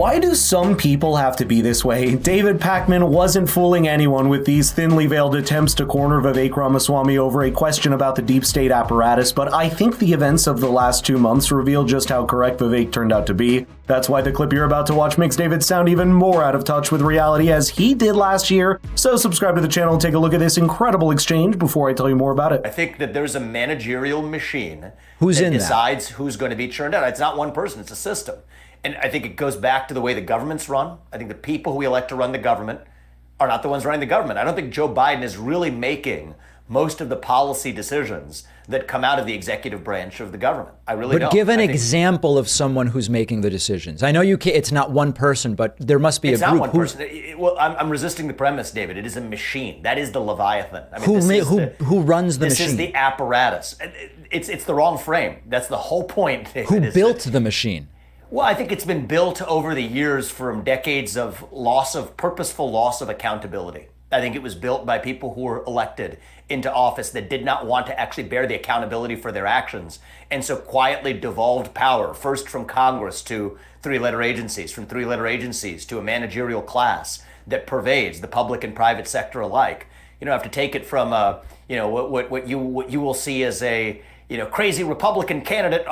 Why do some people have to be this way? David Pakman wasn't fooling anyone with these thinly veiled attempts to corner Vivek Ramaswamy over a question about the deep state apparatus, but I think the events of the last 2 months reveal just how correct Vivek turned out to be. That's why the clip you're about to watch makes David sound even more out of touch with reality as he did last year. So subscribe to the channel and take a look at this incredible exchange before I tell you more about it. I think that there's a managerial machine that decides who's going to be churned out. It's not one person, it's a system. And I think it goes back to the way the government's run. I think the people who we elect to run the government are not the ones running the government. I don't think Joe Biden is really making most of the policy decisions that come out of the executive branch of the government. I really don't. But give an example of someone who's making the decisions. I know you can't, it's not one person, but there must be a group. It's not one person. Well, I'm resisting the premise, David. It is a machine. That is the Leviathan. I mean, who runs the machine? This is the apparatus. It's the wrong frame. That's the whole point, David. Who built the machine? Well, I think it's been built over the years from decades of purposeful loss of accountability. I think it was built by people who were elected into office that did not want to actually bear the accountability for their actions, and so quietly devolved power, first from Congress to three-letter agencies, from three-letter agencies to a managerial class that pervades the public and private sector alike. You don't have to take it from what you will see as a crazy Republican candidate,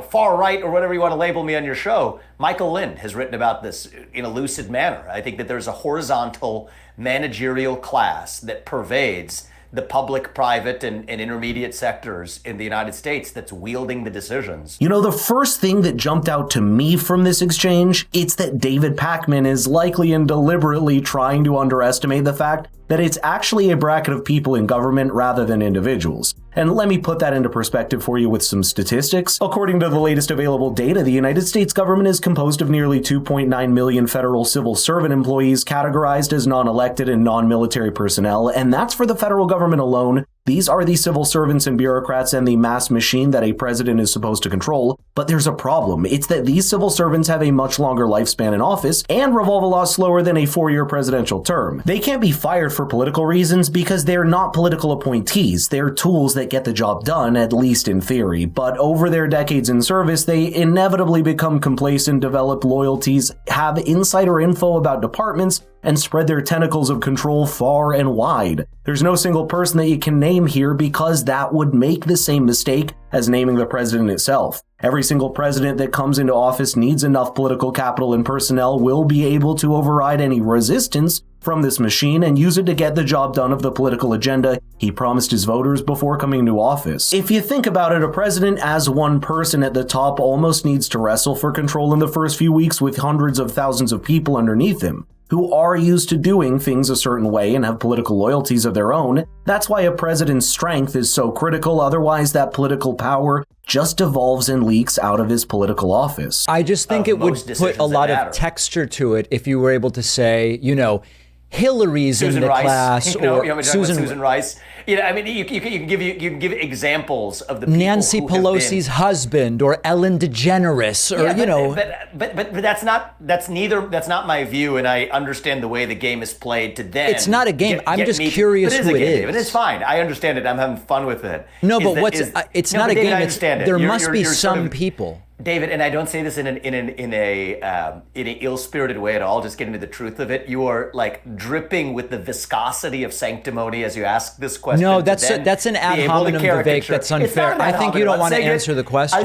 far right or whatever you want to label me on your show. Michael Lind has written about this in a lucid manner. I think that there's a horizontal managerial class that pervades the public, private, and intermediate sectors in the United States that's wielding the decisions. You know, the first thing that jumped out to me from this exchange, it's that David Pakman is likely and deliberately trying to underestimate the fact that it's actually a bracket of people in government rather than individuals. And let me put that into perspective for you with some statistics. According to the latest available data, the United States government is composed of nearly 2.9 million federal civil servant employees categorized as non-elected and non-military personnel, and that's for the federal government alone. These are the civil servants and bureaucrats and the mass machine that a president is supposed to control. But there's a problem. It's that these civil servants have a much longer lifespan in office and revolve a lot slower than a 4-year presidential term. They can't be fired for political reasons because they're not political appointees. They're tools that get the job done, at least in theory. But over their decades in service, they inevitably become complacent, develop loyalties, have insider info about departments, and spread their tentacles of control far and wide. There's no single person that you can name here because that would make the same mistake as naming the president itself. Every single president that comes into office needs enough political capital and personnel will be able to override any resistance from this machine and use it to get the job done of the political agenda he promised his voters before coming into office. If you think about it, a president as one person at the top almost needs to wrestle for control in the first few weeks with hundreds of thousands of people underneath him who are used to doing things a certain way and have political loyalties of their own. That's why a president's strength is so critical, otherwise that political power just devolves and leaks out of his political office. I just think it would put a lot of texture to it if you were able to say, Hillary's Susan in the Rice, class, or Susan Rice. You can give examples of the people Nancy who Pelosi's husband, or Ellen DeGeneres, or But that's not my view, and I understand the way the game is played to then. It's not a game. I'm just curious who it is. And it's fine. I understand it. I'm having fun with it. No, but it's not a game. There must be some people. David, and I don't say this in an ill-spirited way at all, just getting to the truth of it. You are like dripping with the viscosity of sanctimony as you ask this question. No, that's an ad hominem, Vivek. That's unfair. I think you don't want to answer the question.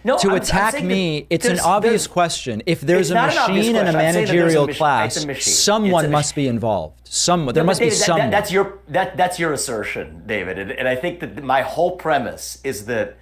To attack me. It's an obvious question. If there's a machine and a managerial class, someone must be involved. There must be someone. That's your assertion, David. And I think that my whole premise is that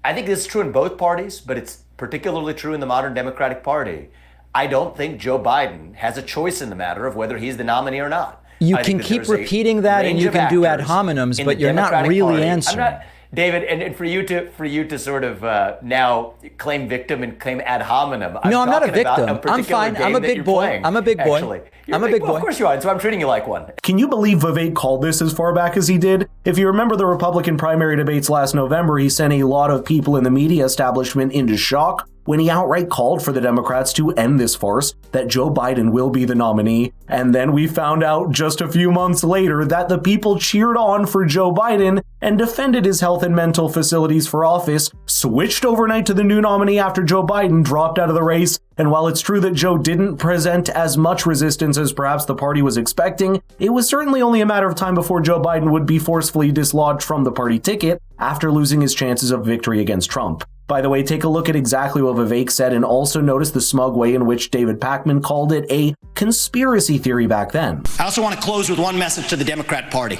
I think this is true in both parties, but it's particularly true in the modern Democratic Party. I don't think Joe Biden has a choice in the matter of whether he's the nominee or not. You can keep repeating that and you can do ad hominems, but you're not really answering. David, and for you to sort of now claim victim and claim ad hominem. No, I'm not a victim. I'm fine. I'm a big boy. I'm a big boy. I'm a big boy. Of course you are. So I'm treating you like one. Can you believe Vivek called this as far back as he did? If you remember the Republican primary debates last November, he sent a lot of people in the media establishment into shock when he outright called for the Democrats to end this farce, that Joe Biden will be the nominee. And then we found out just a few months later that the people cheered on for Joe Biden and defended his health and mental facilities for office, switched overnight to the new nominee after Joe Biden dropped out of the race. And while it's true that Joe didn't present as much resistance as perhaps the party was expecting, it was certainly only a matter of time before Joe Biden would be forcefully dislodged from the party ticket after losing his chances of victory against Trump. By the way, take a look at exactly what Vivek said and also notice the smug way in which David Pakman called it a conspiracy theory back then. I also want to close with one message to the Democrat Party.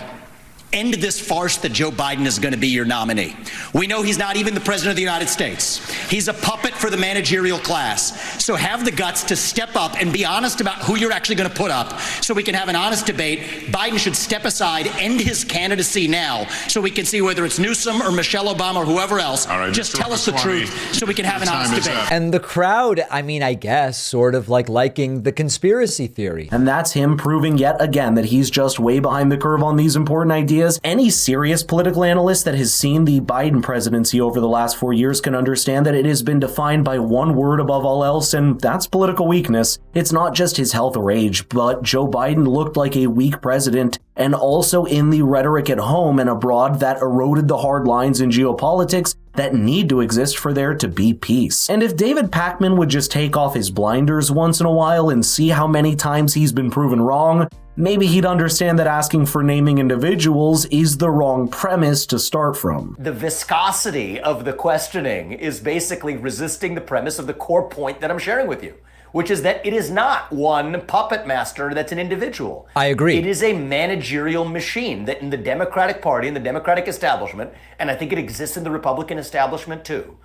End this farce that Joe Biden is going to be your nominee. We know he's not even the president of the United States. He's a puppet for the managerial class. So have the guts to step up and be honest about who you're actually going to put up so we can have an honest debate. Biden should step aside, end his candidacy now so we can see whether it's Newsom or Michelle Obama or whoever else. All right, just Mr. tell us the Ramaswamy, truth so we can have an honest debate. And the crowd, I mean, I guess, sort of like liking the conspiracy theory. And that's him proving yet again that he's just way behind the curve on these important ideas. Any serious political analyst that has seen the Biden presidency over the last 4 years can understand that it has been defined by one word above all else, and that's political weakness. It's not just his health or age, but Joe Biden looked like a weak president, and also in the rhetoric at home and abroad that eroded the hard lines in geopolitics that need to exist for there to be peace. And if David Pakman would just take off his blinders once in a while and see how many times he's been proven wrong, maybe he'd understand that asking for naming individuals is the wrong premise to start from. The viscosity of the questioning is basically resisting the premise of the core point that I'm sharing with you, which is that it is not one puppet master that's an individual. I agree. It is a managerial machine that in the Democratic Party, in the Democratic establishment, and I think it exists in the Republican establishment too,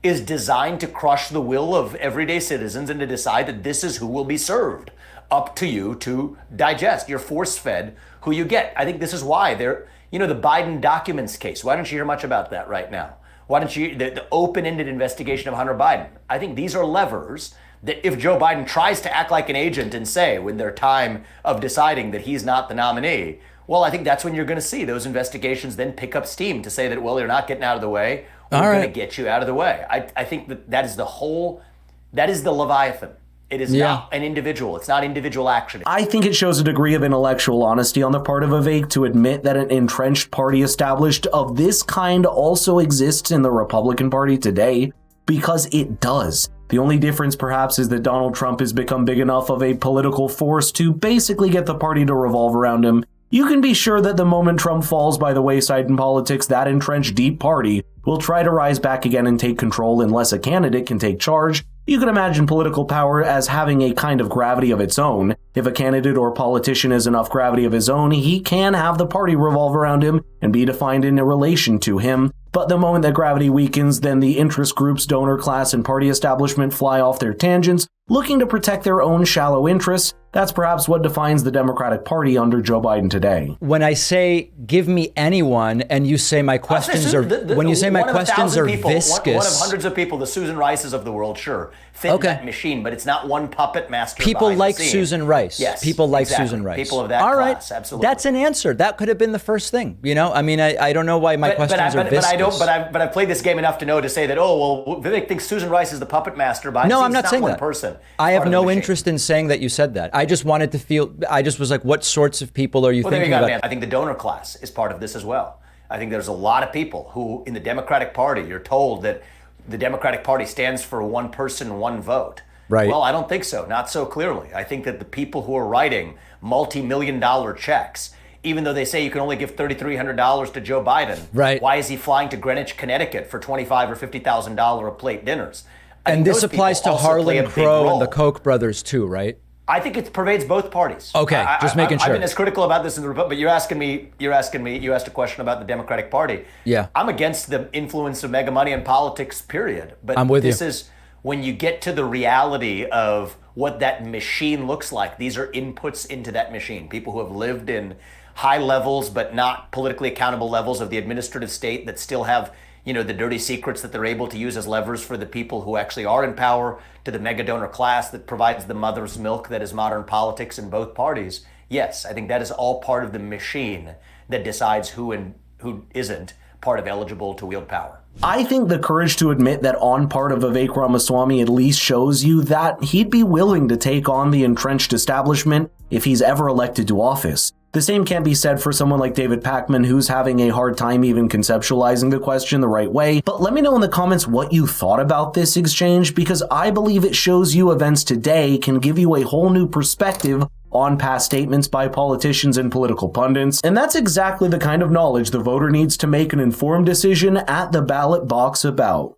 is designed to crush the will of everyday citizens and to decide that this is who will be served. Up to you to digest. You're force-fed who you get. I think this is why the Biden documents case. Why don't you hear much about that right now? Why don't you, the open-ended investigation of Hunter Biden? I think these are levers that if Joe Biden tries to act like an agent and say when their time of deciding that he's not the nominee, well, I think that's when you're going to see those investigations then pick up steam to say that, well, you're not getting out of the way. We're going to get you out of the way. I think that is the Leviathan. It is not an individual. It's not individual action. I think it shows a degree of intellectual honesty on the part of Vivek to admit that an entrenched party established of this kind also exists in the Republican Party today, because it does. The only difference perhaps is that Donald Trump has become big enough of a political force to basically get the party to revolve around him. You can be sure that the moment Trump falls by the wayside in politics, that entrenched deep party will try to rise back again and take control unless a candidate can take charge. You can imagine political power as having a kind of gravity of its own. If a candidate or politician has enough gravity of his own, he can have the party revolve around him and be defined in a relation to him. But the moment that gravity weakens, then the interest groups, donor class, and party establishment fly off their tangents, looking to protect their own shallow interests. That's perhaps what defines the Democratic Party under Joe Biden today. When I say, give me anyone, and you say my questions are, when you say my questions are viscous. One of hundreds of people, the Susan Rices of the world, sure, fit that machine, but it's not one puppet master. People like Susan Rice. Yes, people like exactly. Susan Rice. People of that class, absolutely. That's an answer. That could have been the first thing. You know, I mean, I don't know why my questions are viscous. But I've played this game enough to know to say that, oh, well, Vivek thinks Susan Rice is the puppet master. But no, I'm not saying that. Person. I have no interest in saying that you said that. I just wanted to feel, I just was like, what sorts of people are you thinking about? Man. I think the donor class is part of this as well. I think there's a lot of people who, in the Democratic Party, you're told that the Democratic Party stands for one person, one vote. Right. Well, I don't think so. Not so clearly. I think that the people who are writing multi-million-dollar checks, even though they say you can only give $3,300 to Joe Biden, right? Why is he flying to Greenwich, Connecticut for $25,000 or $50,000 a plate dinners? And this applies to Harlan Crow and the Koch brothers too, right? I think it pervades both parties. Okay, just making sure. I've been as critical about this in the Republic, but you asked a question about the Democratic Party. Yeah. I'm against the influence of mega money in politics, period. But I'm with this you. is when you get to the reality of what that machine looks like. These are inputs into that machine. People who have lived in high levels, but not politically accountable levels of the administrative state that still have, the dirty secrets that they're able to use as levers for the people who actually are in power, to the mega donor class that provides the mother's milk that is modern politics in both parties. Yes, I think that is all part of the machine that decides who and who isn't part of eligible to wield power. I think the courage to admit that on part of Vivek Ramaswamy at least shows you that he'd be willing to take on the entrenched establishment if he's ever elected to office. The same can't be said for someone like David Pakman, who's having a hard time even conceptualizing the question the right way. But let me know in the comments what you thought about this exchange, because I believe it shows you events today can give you a whole new perspective on past statements by politicians and political pundits. And that's exactly the kind of knowledge the voter needs to make an informed decision at the ballot box about.